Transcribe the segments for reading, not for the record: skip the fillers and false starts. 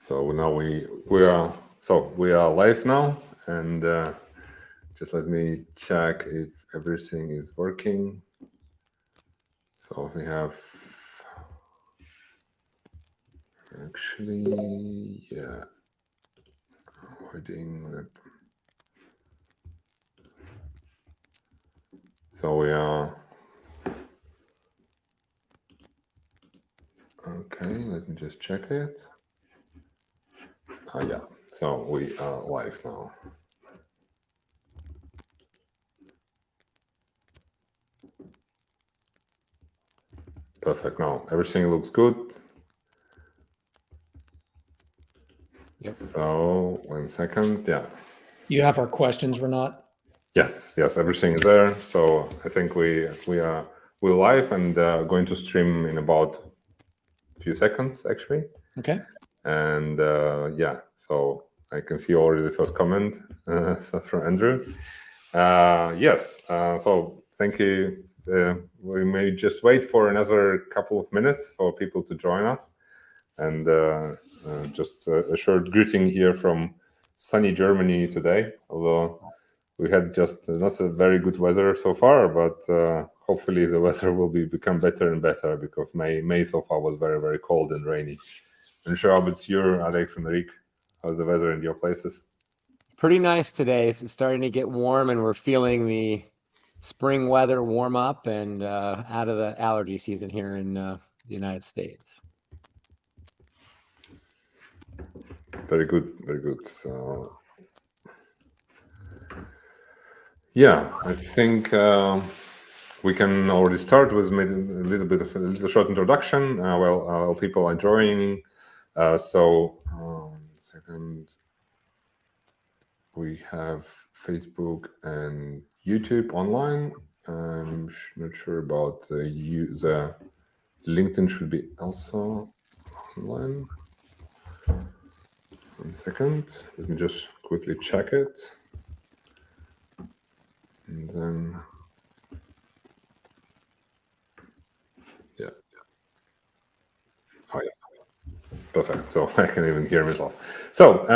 So now we are live now, and just let me check if everything is working. So we have actually, yeah, hiding the. So we are okay. Let me just check it. Yeah. So we are live now. Perfect. Now everything looks good. Yep. So 1 second. Yeah. You have our questions, Renat? Yes, everything is there. So I think we're live and going to stream in about a few seconds, actually. Okay. And yeah, so I can see already the first comment so from Andrew. Yes, so thank you. We may just wait for another couple of minutes for people to join us. And just a short greeting here from sunny Germany today, although we had just not a very good weather so far, but hopefully the weather will become better and better, because May so far was very, very cold and rainy. I'm sure how it's you, Alex and Rick. How's the weather in your places? Pretty nice today. It's starting to get warm, and we're feeling the spring weather warm up and out of the allergy season here in the United States. Very good, very good. So, yeah, I think we can already start with maybe a little short introduction. Well, people are joining. So, 1 second. We have Facebook and YouTube online. I'm not sure about the LinkedIn should be also online. 1 second. Let me just quickly check it. And then, yeah. Oh, yes. Perfect. So I can even hear myself. So,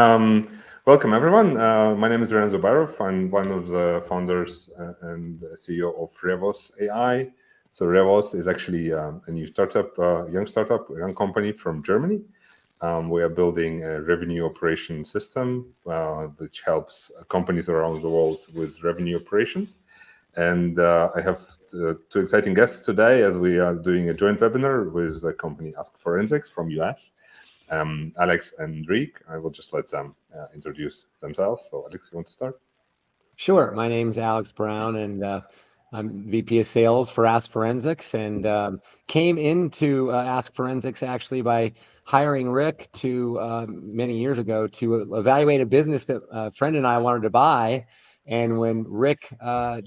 welcome everyone. My name is Renzo Barov. I'm one of the founders and CEO of RevOS AI. So RevOS is actually a new startup, young company from Germany. We are building a revenue operation system which helps companies around the world with revenue operations. And I have two exciting guests today, as we are doing a joint webinar with the company AskForensics from US. Alex and Rick, I will just let them introduce themselves. So Alex, you want to start? Sure. My name's Alex Brown, and I'm VP of Sales for AskForensics, and came into AskForensics actually by hiring Rick many years ago to evaluate a business that a friend and I wanted to buy. And when Rick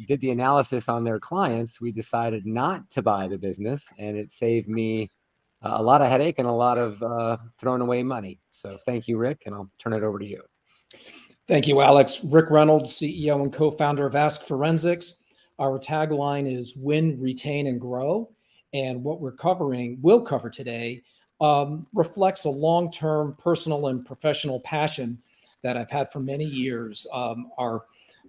did the analysis on their clients, we decided not to buy the business, and it saved me a lot of headache and a lot of thrown away money. So thank you, Rick, and I'll turn it over to you. Thank you, Alex. Rick Reynolds, CEO and co-founder of AskForensics. Our tagline is win, retain, and grow. And what we'll cover today reflects a long-term personal and professional passion that I've had for many years.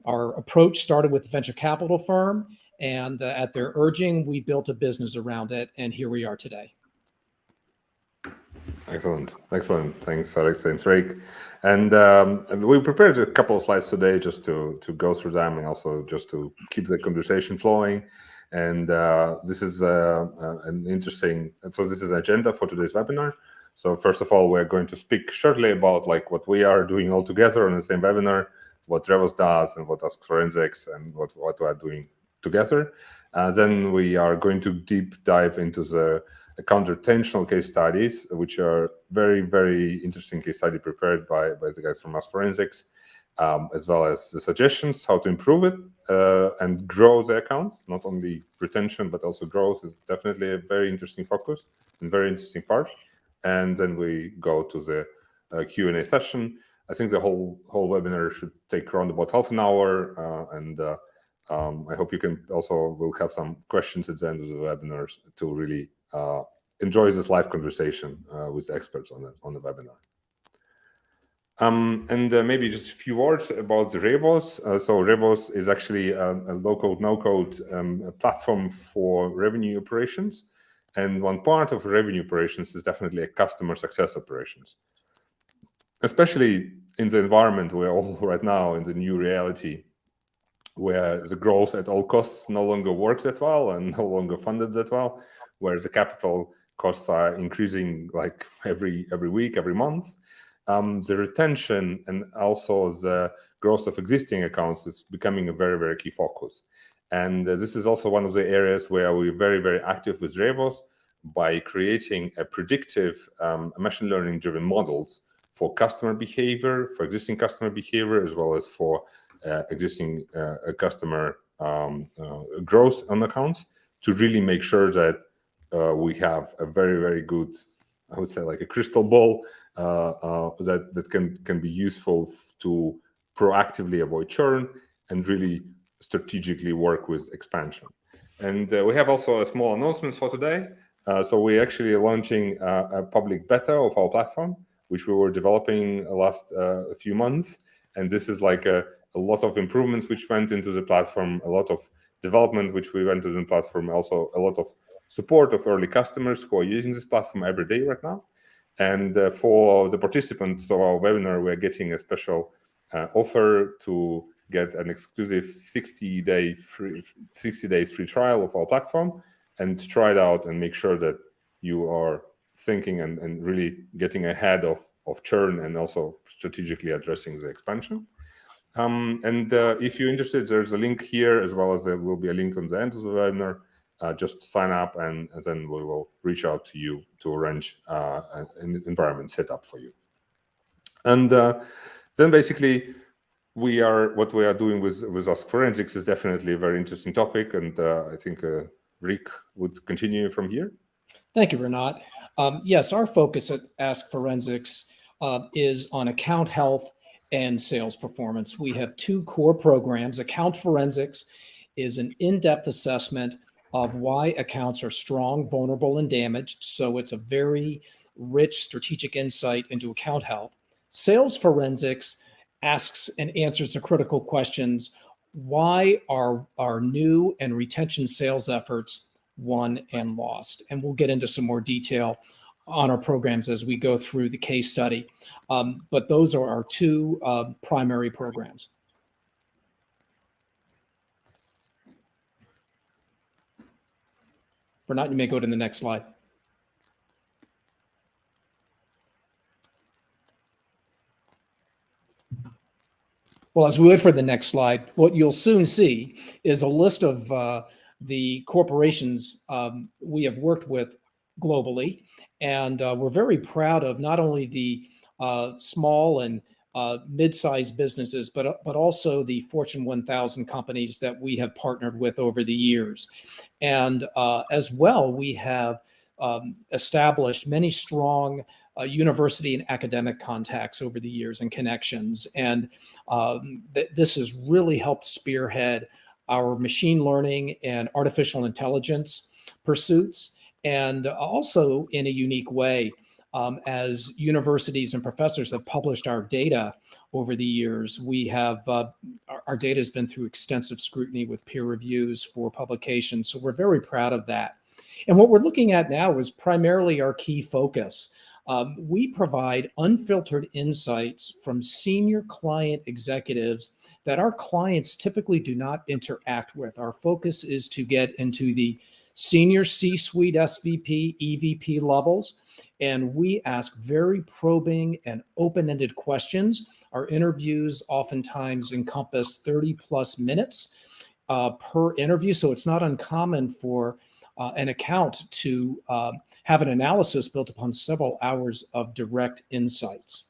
Our approach started with a venture capital firm, and at their urging, we built a business around it, and here we are today. Excellent. Thanks, Alex and Rick. And we prepared a couple of slides today just to go through them, and also just to keep the conversation flowing. And this is an interesting. So this is an agenda for today's webinar. So first of all, we're going to speak shortly about what we are doing all together on the same webinar, what RevOS does, and what AskForensics, and what we are doing together. Then we are going to deep dive into the counter-tensional case studies, which are very, very interesting case study prepared by the guys from AskForensics, as well as the suggestions how to improve it and grow the accounts. Not only retention, but also growth is definitely a very interesting focus and very interesting part. And then we go to the Q&A session. I think the whole webinar should take around about half an hour, and I hope you will have some questions at the end of the webinars to really enjoy this live conversation with experts on the webinar. Maybe just a few words about the RevOS. So RevOS is actually a low-code, no-code platform for revenue operations. And one part of revenue operations is definitely a customer success operations, especially in the environment we're all right now in the new reality, where the growth at all costs no longer works that well and no longer funded that well, where the capital costs are increasing like every week, every month. The retention and also the growth of existing accounts is becoming a very, very key focus. And this is also one of the areas where we're very, very active with RevOS by creating a predictive machine learning driven models for customer behavior, for existing customer behavior, as well as for existing customer growth on accounts, to really make sure that we have a very, very good, I would say, like a crystal ball that can be useful to proactively avoid churn and really strategically work with expansion. And we have also a small announcement for today. So we're actually launching a public beta of our platform, which we were developing last few months. And this is like a lot of improvements which went into the platform, a lot of development which we went to the platform, also a lot of support of early customers who are using this platform every day right now. And for the participants of our webinar, we're getting a special offer to get an exclusive 60 days free trial of our platform and try it out and make sure that you are thinking and really getting ahead of churn and also strategically addressing the expansion. If you're interested, there's a link here, as well as there will be a link on the end of the webinar. Just sign up, and then we will reach out to you to arrange an environment set up for you. And then basically, what we are doing with AskForensics is definitely a very interesting topic, and I think Rick would continue from here. Thank you, Renat. Yes, our focus at AskForensics is on account health and sales performance. We have two core programs. Account Forensics is an in-depth assessment of why accounts are strong, vulnerable, and damaged. So it's a very rich strategic insight into account health. Sales Forensics asks and answers the critical questions: why are our new and retention sales efforts won and lost? And we'll get into some more detail on our programs as we go through the case study. But those are our two primary programs. Bernard, you may go to the next slide. Well, as we wait for the next slide, what you'll soon see is a list of the corporations we have worked with globally. And we're very proud of not only the small and mid-sized businesses, but also the Fortune 1000 companies that we have partnered with over the years. And as well, we have established many strong university and academic contacts over the years and connections. And this has really helped spearhead our machine learning and artificial intelligence pursuits. And also in a unique way, as universities and professors have published our data over the years, we have our data has been through extensive scrutiny with peer reviews for publication. So we're very proud of that. And what we're looking at now is primarily our key focus. We provide unfiltered insights from senior client executives that our clients typically do not interact with. Our focus is to get into the senior C-suite, SVP, EVP levels, and we ask very probing and open-ended questions. Our interviews oftentimes encompass 30 plus minutes per interview, so it's not uncommon for an account to have an analysis built upon several hours of direct insights.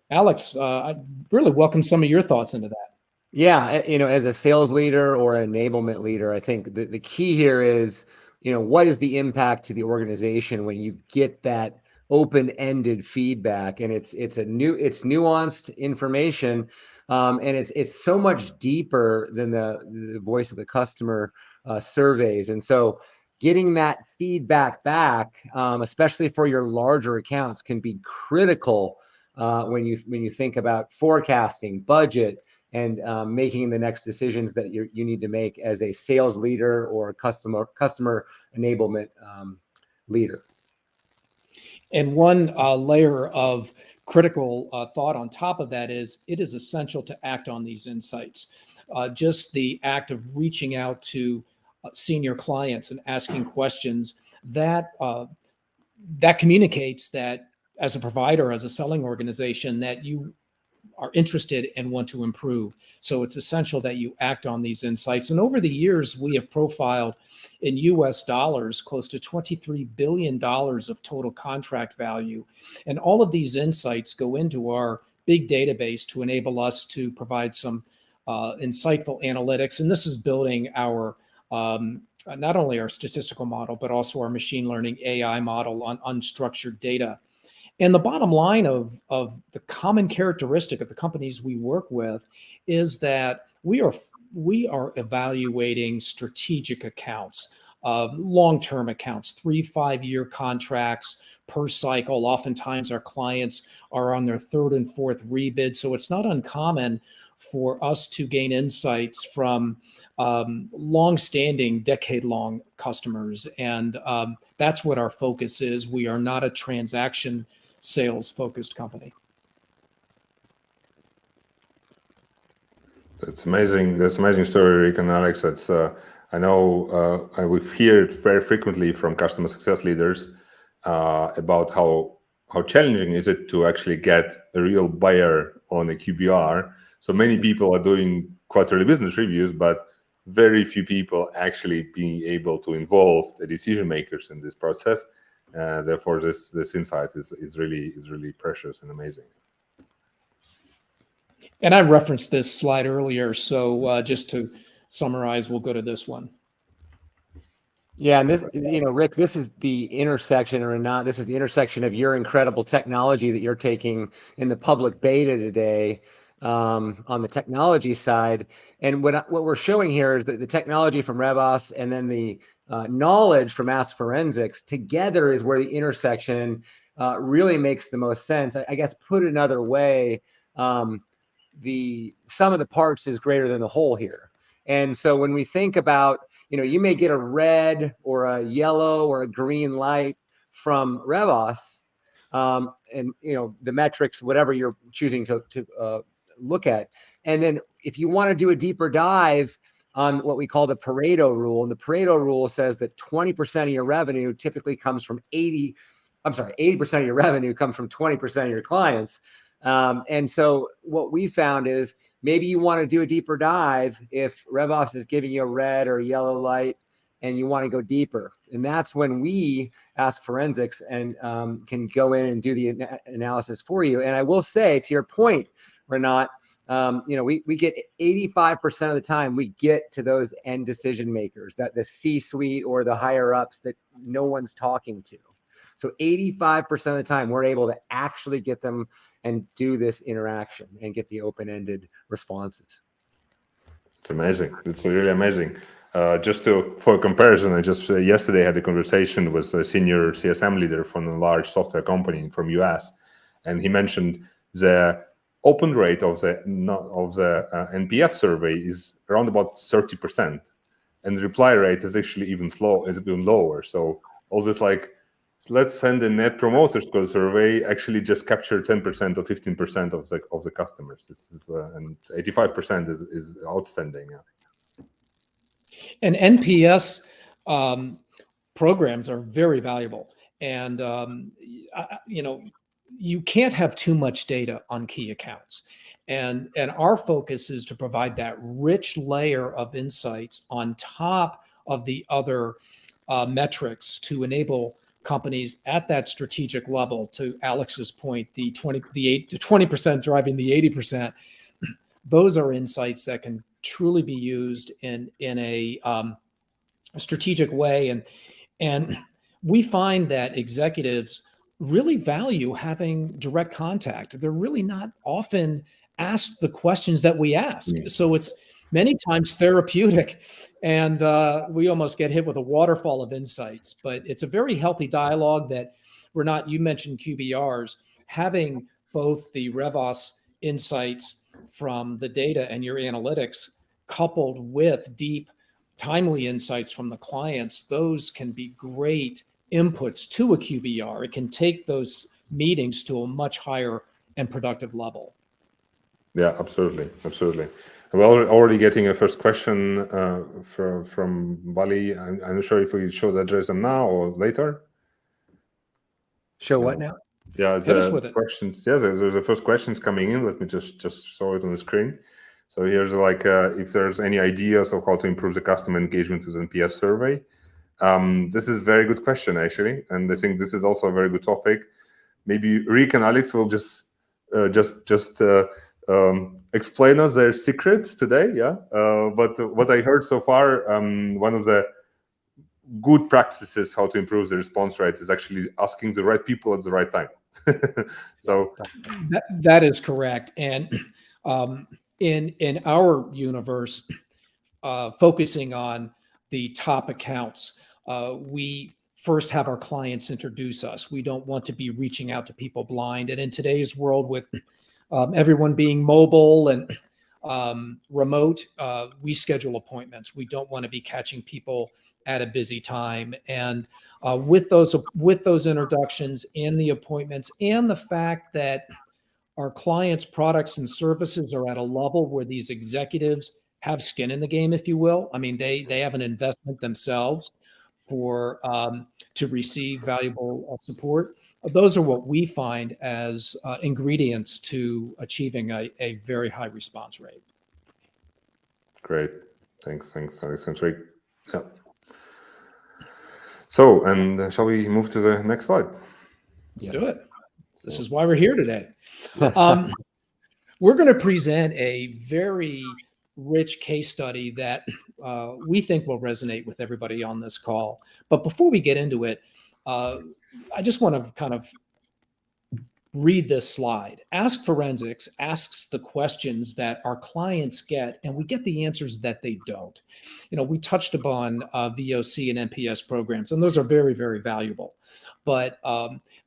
Alex, I really welcome some of your thoughts into that. Yeah, as a sales leader or an enablement leader, I think the key here is, what is the impact to the organization when you get that open-ended feedback? And it's nuanced information, and it's so much deeper than the voice of the customer surveys. And so getting that feedback back, especially for your larger accounts, can be critical when you think about forecasting, budget, and making the next decisions that you need to make as a sales leader or a customer enablement leader. And one layer of critical thought on top of that is it is essential to act on these insights. Just the act of reaching out to senior clients and asking questions, that communicates that as a provider, as a selling organization, that you are interested and want to improve. So it's essential that you act on these insights. And over the years, we have profiled in US dollars close to $23 billion of total contract value. And all of these insights go into our big database to enable us to provide some insightful analytics. And this is building our not only our statistical model, but also our machine learning AI model on unstructured data. And the bottom line of the common characteristic of the companies we work with is that we are evaluating strategic accounts, long-term accounts, 3-5-year contracts per cycle. Oftentimes our clients are on their third and fourth rebid. So it's not uncommon for us to gain insights from long-standing, decade-long customers. And that's what our focus is. We are not a transaction sales-focused company. That's amazing. That's amazing story, Rick and Alex. That's I know we've heard very frequently from customer success leaders about how challenging is it to actually get a real buyer on a QBR. So many people are doing quarterly business reviews, but very few people actually being able to involve the decision makers in this process. Therefore, this insight is really precious and amazing. And I referenced this slide earlier, so just to summarize, we'll go to this one. Yeah, and this, Rick, this is the intersection, or not, this is the intersection of your incredible technology that you're taking in the public beta today on the technology side. And what we're showing here is that the technology from RevOS and then the knowledge from AskForensics together is where the intersection really makes the most sense. I guess put another way, the sum of the parts is greater than the whole here. And so when we think about, you may get a red or a yellow or a green light from RevOS, and the metrics, whatever you're choosing to look at. And then if you want to do a deeper dive on what we call the Pareto rule, and the Pareto rule says that 20% of your revenue typically comes from 80% of your revenue comes from 20% of your clients. And so what we found is maybe you want to do a deeper dive if RevOS is giving you a red or a yellow light and you want to go deeper. And that's when we AskForensics and can go in and do the analysis for you. And I will say, to your point, Renat, we get 85% of the time we get to those end decision makers, that the C-suite or the higher ups that no one's talking to. So 85% of the time we're able to actually get them and do this interaction and get the open-ended responses. It's amazing. It's really amazing. Just for comparison, I just yesterday had a conversation with a senior CSM leader from a large software company from US, and he mentioned the open rate of the NPS survey is around about 30%, and the reply rate is actually even lower. So all this let's send a net promoter score survey actually just capture 10% or 15% of the customers. This is and 85% is outstanding. Yeah. And NPS programs are very valuable, and you can't have too much data on key accounts. And our focus is to provide that rich layer of insights on top of the other metrics to enable companies at that strategic level. To Alex's point, the 20% driving the 80%. Those are insights that can truly be used in a strategic way, and we find that executives really value having direct contact. They're really not often asked the questions that we ask. So it's many times therapeutic, and we almost get hit with a waterfall of insights. But it's a very healthy dialogue that you mentioned QBRs, having both the RevOS insights from the data and your analytics, coupled with deep, timely insights from the clients, those can be great inputs to a QBR. It can take those meetings to a much higher and productive level. Yeah, absolutely. We're already getting a first question from Bali. I'm not sure if we should address them now or later. Show what now? Yeah, Hit us with it. questions. Yes, there's the first questions coming in. Let me just show it on the screen. So here's like if there's any ideas of how to improve the customer engagement with NPS survey. This is a very good question, actually, and I think this is also a very good topic. Maybe Rick and Alex will just explain us their secrets today. Yeah, but what I heard so far, one of the good practices how to improve the response rate is actually asking the right people at the right time. So that is correct. And in our universe, focusing on the top accounts, we first have our clients introduce us. We don't want to be reaching out to people blind. And in today's world, with everyone being mobile and remote, we schedule appointments. We don't want to be catching people at a busy time. And with those introductions and the appointments, and the fact that our clients' products and services are at a level where these executives have skin in the game, if you will. I mean, they have an investment themselves for to receive valuable support. Those are what we find as ingredients to achieving a very high response rate. Great, thanks, Rick. Yeah. So, and shall we move to the next slide? Let's do it. This is why we're here today. We're going to present a very rich case study that we think will resonate with everybody on this call. But before we get into it, I just want to kind of read this slide. AskForensics asks the questions that our clients get, and we get the answers that they don't. You know, we touched upon VOC and NPS programs, and those are very, very valuable. But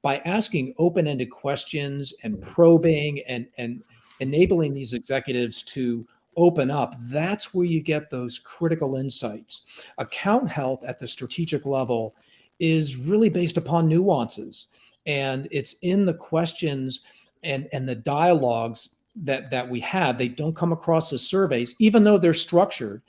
by asking open-ended questions and probing and enabling these executives to open up, that's where you get those critical insights. Account health at the strategic level is really based upon nuances. And it's in the questions and the dialogues that we have. They don't come across as surveys, even though they're structured.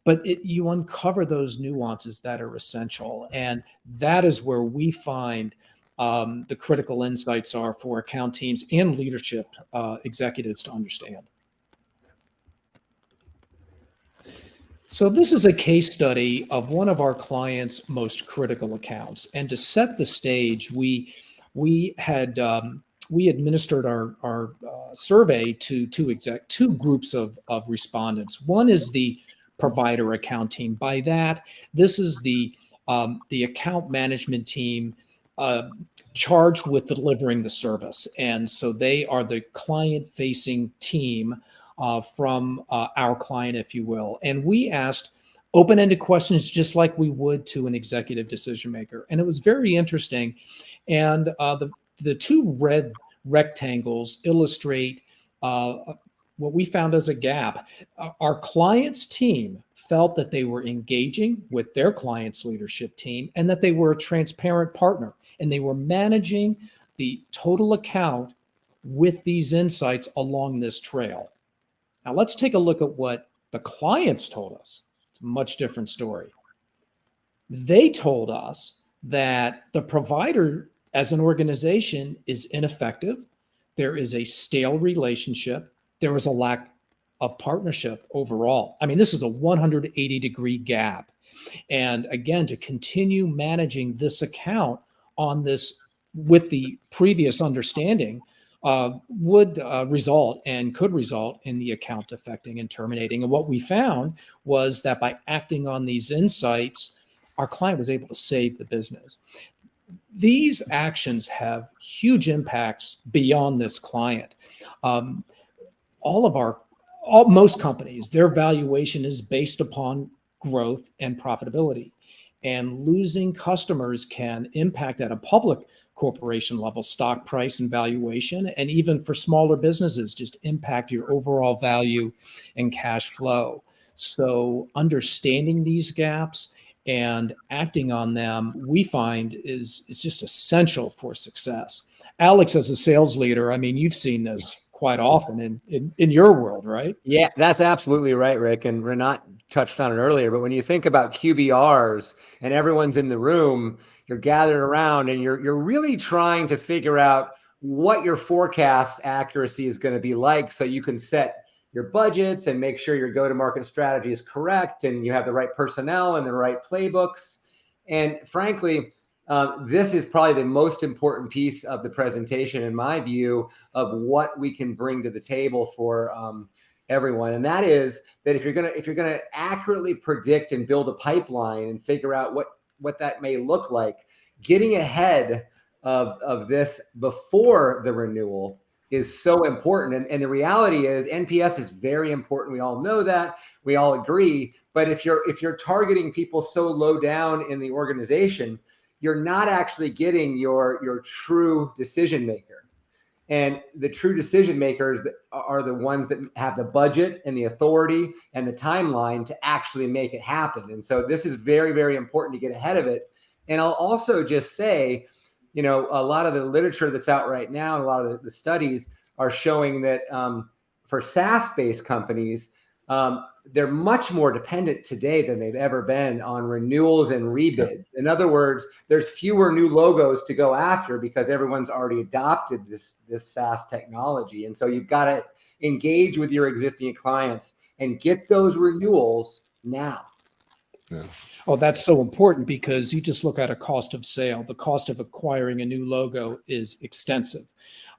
But you uncover those nuances that are essential. And that is where we find the critical insights are for account teams and leadership executives to understand. So this is a case study of one of our clients' most critical accounts. And to set the stage, we administered our survey to two groups of respondents. One is the provider account team. By that, this is the account management team charged with delivering the service. And so they are the client-facing team from our client, if you will. And we asked open-ended questions just like we would to an executive decision maker. And it was very interesting. And the two red rectangles illustrate what we found as a gap. Our client's team felt that they were engaging with their client's leadership team and that they were a transparent partner, and they were managing the total account with these insights along this trail. Now let's take a look at what the clients told us. It's a much different story. They told us that the provider as an organization is ineffective. There is a stale relationship. There is a lack of partnership overall. I mean, this is a 180-degree gap. And again, to continue managing this account on this with the previous understanding would result and could result in the account affecting and terminating. And what we found was that by acting on these insights, our client was able to save the business. These actions have huge impacts beyond this client. Most companies, their valuation is based upon growth and profitability. And losing customers can impact at a public corporation level stock price and valuation, and even for smaller businesses, just impact your overall value and cash flow. So understanding these gaps and acting on them, we find is just essential for success. Alex, as a sales leader, I mean, you've seen this quite often in your world, right? Yeah, that's absolutely right, Rick. And Renat touched on it earlier, but when you think about QBRs and everyone's in the room, you're gathered around and you're really trying to figure out what your forecast accuracy is going to be like so you can set your budgets and make sure your go-to-market strategy is correct and you have the right personnel and the right playbooks. And frankly, this is probably the most important piece of the presentation, in my view, of what we can bring to the table for everyone. And that is that if you're gonna accurately predict and build a pipeline and figure out what that may look like, getting ahead of this before the renewal is so important. And the reality is NPS is very important. We all know that. We all agree. But if you're targeting people so low down in the organization, you're not actually getting your true decision maker. And the true decision makers are the ones that have the budget and the authority and the timeline to actually make it happen. And so this is very, very important to get ahead of it. And I'll also just say, a lot of the literature that's out right now, and a lot of the studies are showing that for SaaS-based companies, they're much more dependent today than they've ever been on renewals and rebids. In other words, there's fewer new logos to go after because everyone's already adopted this SaaS technology. And so you've got to engage with your existing clients and get those renewals now. Yeah. Oh, that's so important because you just look at a cost of sale. The cost of acquiring a new logo is extensive.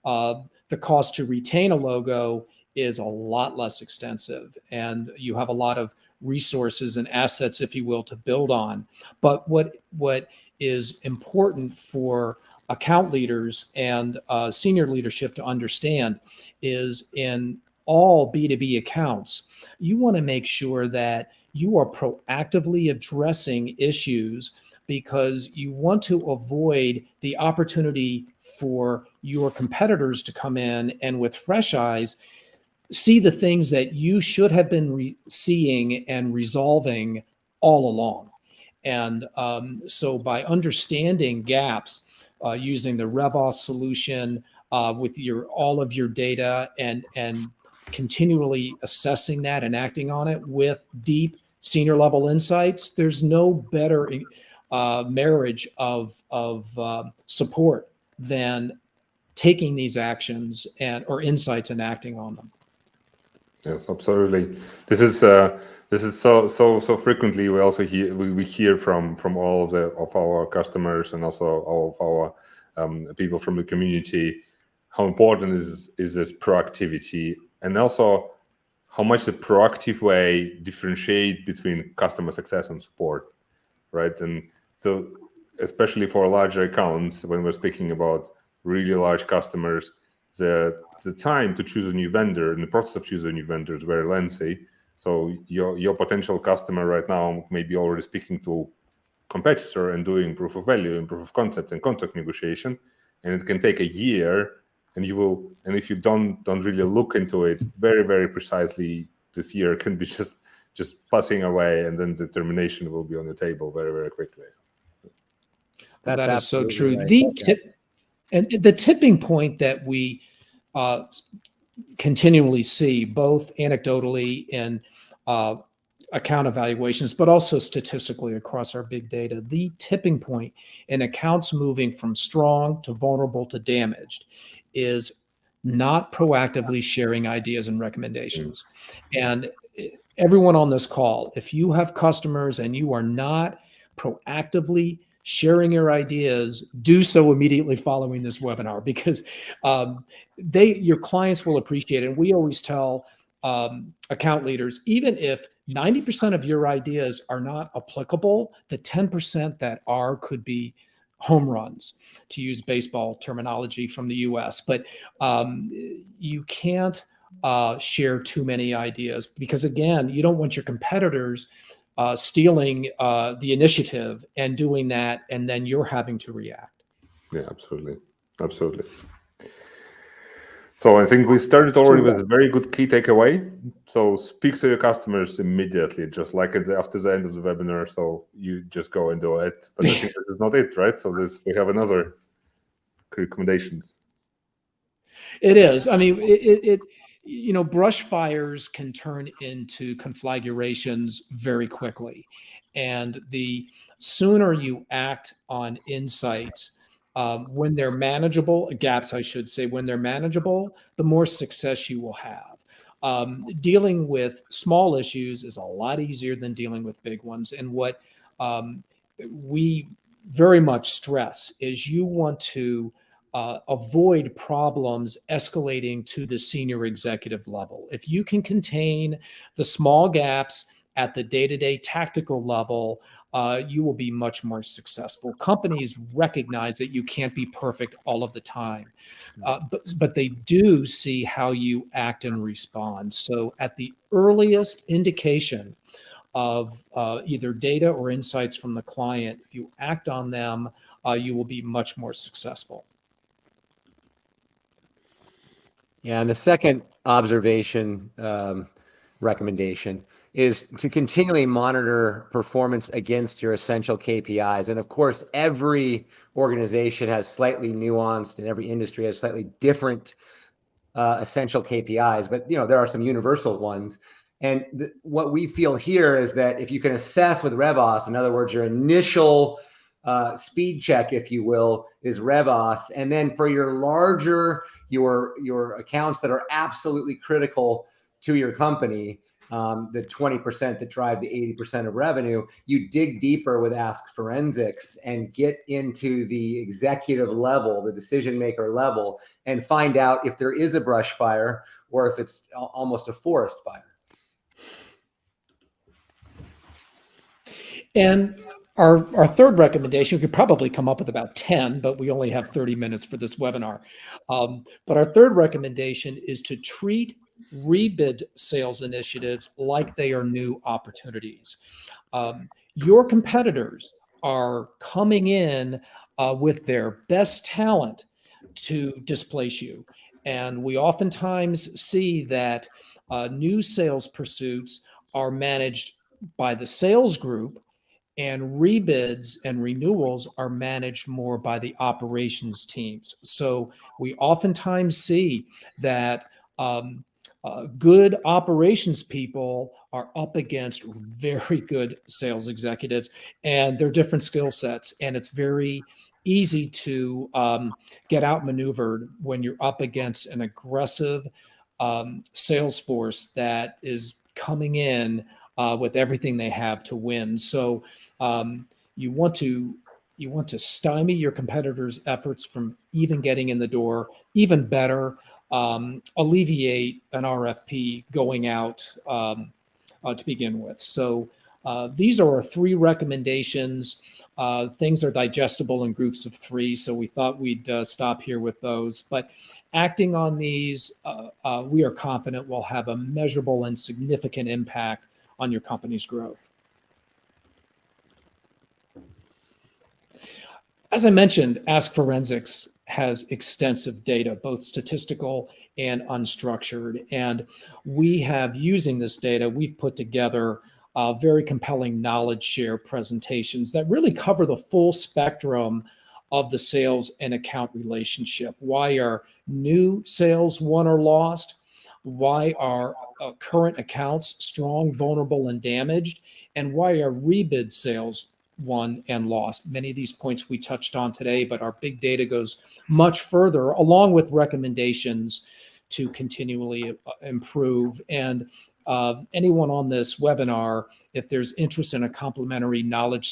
The cost to retain a logo is a lot less extensive, and you have a lot of resources and assets, if you will, to build on. But what is important for account leaders and senior leadership to understand is in all B2B accounts, you want to make sure that you are proactively addressing issues because you want to avoid the opportunity for your competitors to come in and with fresh eyes see the things that you should have been seeing and resolving all along. And so by understanding gaps, using the RevOS solution with all of your data and continually assessing that and acting on it with deep senior level insights, there's no better marriage of support than taking these actions or insights and acting on them. Yes, absolutely. This is so frequently we also hear from all of our customers and also all of our people from the community how important is this proactivity, and also how much the proactive way differentiate between customer success and support, right? And so especially for larger accounts, when we're speaking about really large customers, the time to choose a new vendor and the process of choosing a new vendor is very lengthy. So your potential customer right now may be already speaking to competitor and doing proof of value and proof of concept and contract negotiation, and it can take a year. And if you don't really look into it very, very precisely, this year can be just passing away, and then the termination will be on the table very, very quickly. That's that is so true. Right. The tipping point that we continually see, both anecdotally in account evaluations, but also statistically across our big data, the tipping point in accounts moving from strong to vulnerable to damaged is not proactively sharing ideas and recommendations. And everyone on this call, if you have customers and you are not proactively sharing your ideas, do so immediately following this webinar, because your clients will appreciate it. And we always tell account leaders, even if 90% of your ideas are not applicable, the 10% that are could be home runs, to use baseball terminology from the US. But you can't share too many ideas because, again, you don't want your competitors stealing the initiative and doing that, and then you're having to react. Yeah, absolutely. So I think we started already with a very good key takeaway. So speak to your customers immediately, just like after the end of the webinar. So you just go and do it. But I think this is not it, right? So we have another recommendations. It is. I mean, it brush fires can turn into conflagrations very quickly. And the sooner you act on insights, when they're manageable, gaps, I should say, when they're manageable, the more success you will have. Dealing with small issues is a lot easier than dealing with big ones. And what we very much stress is you want to avoid problems escalating to the senior executive level. If you can contain the small gaps at the day-to-day tactical level, you will be much more successful. Companies recognize that you can't be perfect all of the time, but they do see how you act and respond. So at the earliest indication of either data or insights from the client, if you act on them, you will be much more successful. Yeah, and the second observation recommendation is to continually monitor performance against your essential KPIs. And of course, every organization has slightly nuanced, and every industry has slightly different essential KPIs, but there are some universal ones. And what we feel here is that if you can assess with RevOS, in other words, your initial speed check, if you will, is RevOS, and then for your larger your accounts that are absolutely critical to your company, the 20% that drive the 80% of revenue, you dig deeper with AskForensics and get into the executive level, the decision maker level, and find out if there is a brush fire or if it's almost a forest fire. And our third recommendation, we could probably come up with about 10, but we only have 30 minutes for this webinar. But our third recommendation is to treat rebid sales initiatives like they are new opportunities. Your competitors are coming in with their best talent to displace you. And we oftentimes see that new sales pursuits are managed by the sales group, and rebids and renewals are managed more by the operations teams. So we oftentimes see that good operations people are up against very good sales executives, and they're different skill sets, and it's very easy to get outmaneuvered when you're up against an aggressive sales force that is coming in with everything they have to win. So you want to stymie your competitors' efforts from even getting in the door. Even better, alleviate an RFP going out to begin with. So these are our three recommendations. Things are digestible in groups of three, so we thought we'd stop here with those. But acting on these, we are confident will have a measurable and significant impact on your company's growth. As I mentioned, AskForensics has extensive data, both statistical and unstructured. And we have, using this data, we've put together very compelling knowledge share presentations that really cover the full spectrum of the sales and account relationship. Why are new sales won or lost? Why are current accounts strong, vulnerable, and damaged? And why are rebid sales won and lost? Many of these points we touched on today, but our big data goes much further, along with recommendations to continually improve. And anyone on this webinar, if there's interest in a complimentary knowledge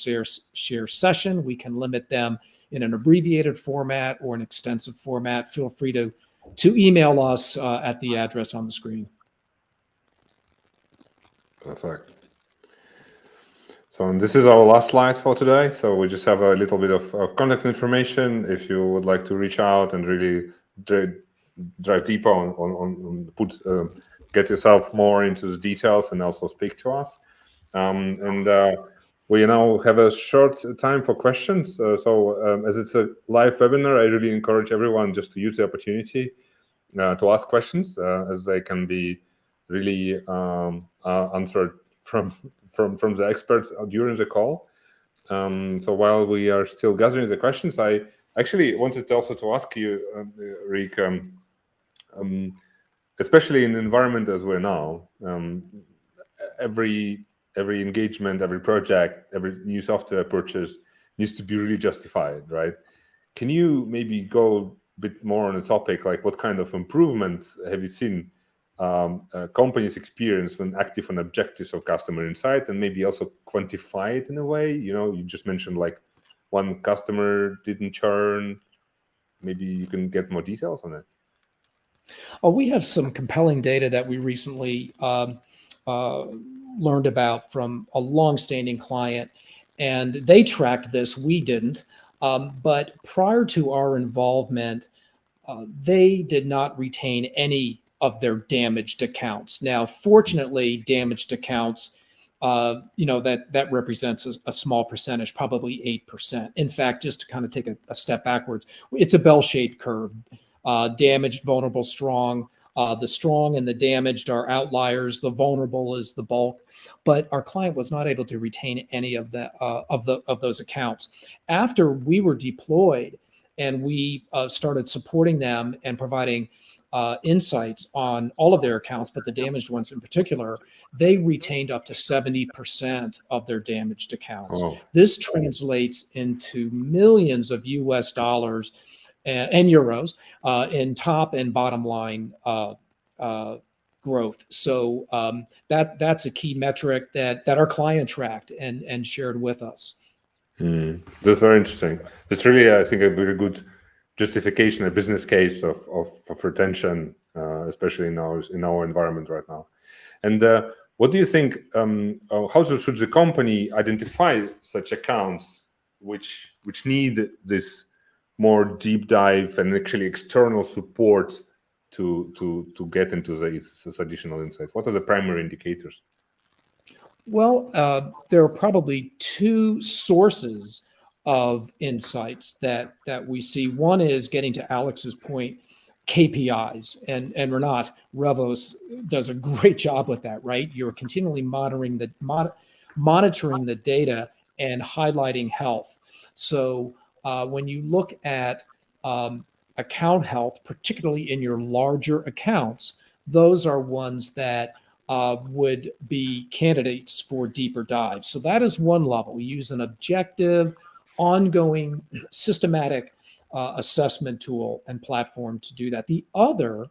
share session, we can limit them in an abbreviated format or an extensive format. Feel free to email us at the address on the screen. Perfect. So this is our last slide for today. So we just have a little bit of contact information if you would like to reach out and really drive deeper on get yourself more into the details and also speak to us. we now have a short time for questions. So as it's a live webinar, I really encourage everyone just to use the opportunity to ask questions, as they can be really answered from the experts during the call. So while we are still gathering the questions, I actually wanted also to ask you, Rick, especially in the environment as we're now, every engagement, every project, every new software purchase needs to be really justified, right? Can you maybe go a bit more on the topic, like what kind of improvements have you seen companies experience when active on objectives of customer insight, and maybe also quantify it in a way? You just mentioned like one customer didn't churn. Maybe you can get more details on it. Oh, we have some compelling data that we recently learned about from a longstanding client, and they tracked this. We didn't. But prior to our involvement, they did not retain any of their damaged accounts. Now, fortunately, damaged accounts, that represents a small percentage, probably 8%. In fact, just to kind of take a step backwards, it's a bell-shaped curve. Damaged, vulnerable, strong. The strong and the damaged are outliers. The vulnerable is the bulk. But our client was not able to retain any of those accounts. After we were deployed and we started supporting them and providing insights on all of their accounts, but the damaged ones in particular, they retained up to 70% of their damaged accounts. Oh. This translates into millions of US dollars and euros in top and bottom line growth. So that's a key metric that our client tracked and shared with us. That's very interesting. It's really, I think, a very good justification, a business case of retention, especially in our environment right now. And what do you think? How should the company identify such accounts which need this more deep dive and actually external support to get into this additional insight? What are the primary indicators? Well, there are probably two sources of insights that we see. One is, getting to Alex's point, KPIs, and Renat, RevOS does a great job with that, right? You're continually monitoring the data and highlighting health. So when you look at account health, particularly in your larger accounts, those are ones that would be candidates for deeper dives. So that is one level. We use an objective, ongoing, systematic assessment tool and platform to do that. The other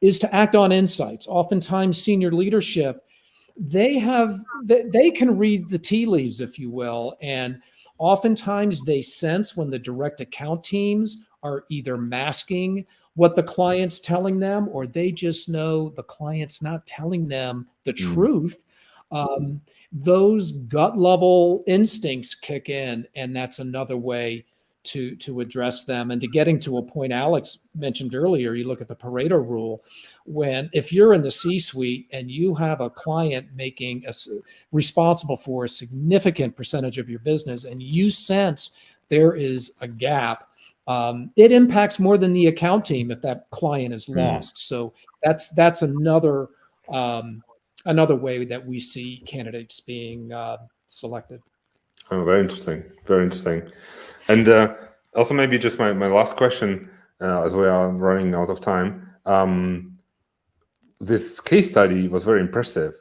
is to act on insights. Oftentimes, senior leadership, they can read the tea leaves, if you will, and oftentimes they sense when the direct account teams are either masking what the client's telling them, or they just know the client's not telling them the truth. Those gut level instincts kick in, and that's another way to address them. And to getting to a point Alex mentioned earlier, you look at the Pareto rule. If you're in the C-suite and you have a client responsible for a significant percentage of your business, and you sense there is a gap, it impacts more than the account team if that client is lost. So that's another way that we see candidates being selected. Oh, very interesting. Very interesting. And also maybe just my last question, as we are running out of time. This case study was very impressive.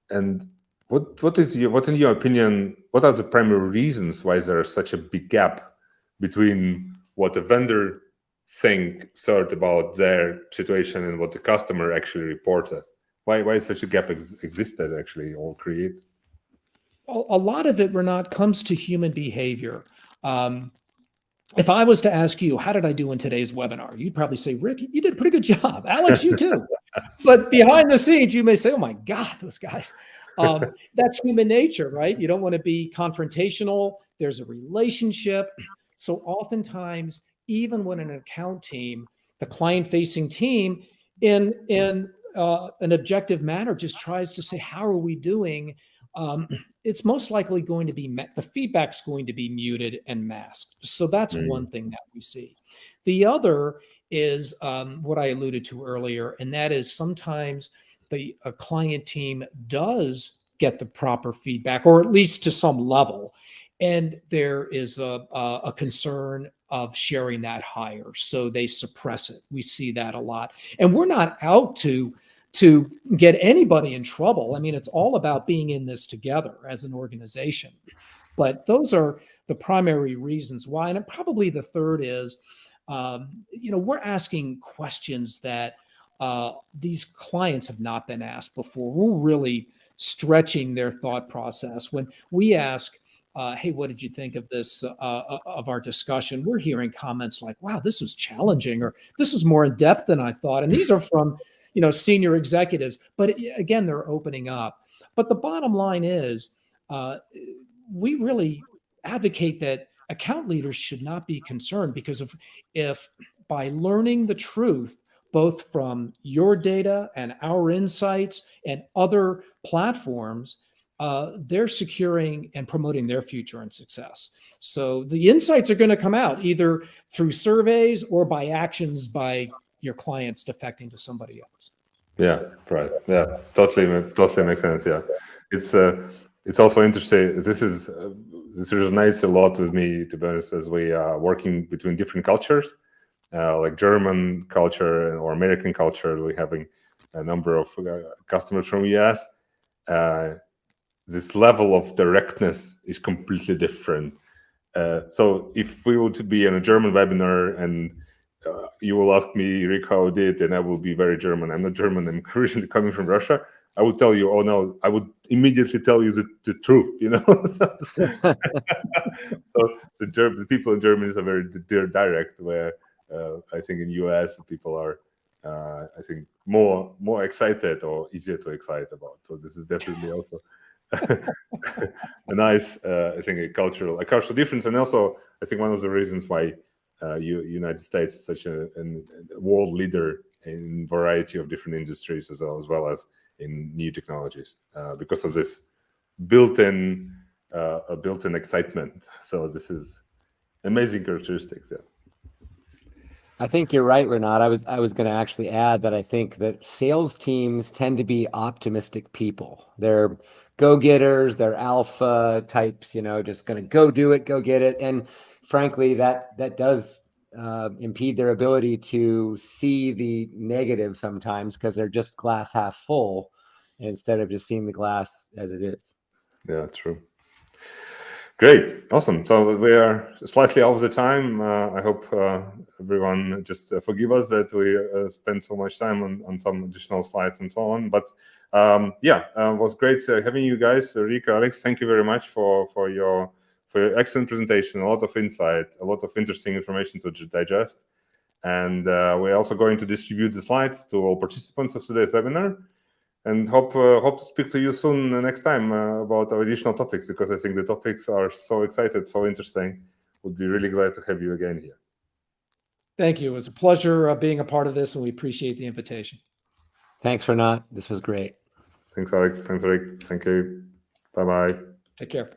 And what in your opinion, what are the primary reasons why there is such a big gap between what the vendor thought about their situation and what the customer actually reported? Why such a gap existed actually, or created? A lot of it, Renat, comes to human behavior. If I was to ask you, how did I do in today's webinar? You'd probably say, Rick, you did a pretty good job. Alex, you too. But behind the scenes, you may say, oh my God, those guys. That's human nature, right? You don't want to be confrontational. There's a relationship. So oftentimes, even when an account team, the client-facing team, in an objective manner, just tries to say, how are we doing? it's most likely going to be the feedback's going to be muted and masked. So that's one thing that we see. The other is what I alluded to earlier, and that is sometimes a client team does get the proper feedback, or at least to some level, and there is a concern of sharing that higher, so they suppress it. We see that a lot, and we're not out to get anybody in trouble. I mean, it's all about being in this together as an organization. But those are the primary reasons why. And probably the third is, we're asking questions that these clients have not been asked before. We're really stretching their thought process. When we ask, hey, what did you think of this, of our discussion? We're hearing comments like, wow, this was challenging, or this is more in depth than I thought. And these are from senior executives, but again, they're opening up. But the bottom line is, we really advocate that account leaders should not be concerned, because if by learning the truth, both from your data and our insights and other platforms, they're securing and promoting their future and success. So the insights are going to come out either through surveys or by actions by your clients defecting to somebody else. Yeah, right. Yeah, totally makes sense. Yeah, it's also interesting. This resonates a lot with me, to be honest, as we are working between different cultures, like German culture or American culture. We're having a number of customers from US. This level of directness is completely different. So if we were to be in a German webinar and you will ask me, Rick, how I did, and I will be very German. I'm not German. I'm originally coming from Russia. I would tell you, oh no, I would immediately tell you the truth, So the people in Germany are very direct, where I think in US people are, I think, more excited or easier to excite about. So this is definitely also a nice, I think, a cultural difference, and also I think one of the reasons why United States is such a world leader in variety of different industries, as well as in new technologies, because of this built-in excitement. So this is amazing characteristics. Yeah. I think you're right, Renat. I was going to actually add that I think that sales teams tend to be optimistic people. They're go-getters, they're alpha types, just going to go do it, go get it. And frankly, that does impede their ability to see the negative sometimes, because they're just glass half full instead of just seeing the glass as it is. Yeah, true. Great, awesome. So we are slightly over the time. I hope everyone just forgive us that we spent so much time on some additional slides and so on. But it was great having you guys, Rick, Alex. Thank you very much for your excellent presentation. A lot of insight, a lot of interesting information to digest. And we're also going to distribute the slides to all participants of today's webinar. And hope to speak to you soon next time about our additional topics, because I think the topics are so exciting, so interesting. Would be really glad to have you again here. Thank you. It was a pleasure being a part of this, and we appreciate the invitation. Thanks, Renat. This was great. Thanks, Alex. Thanks, Rick. Thank you. Bye-bye. Take care.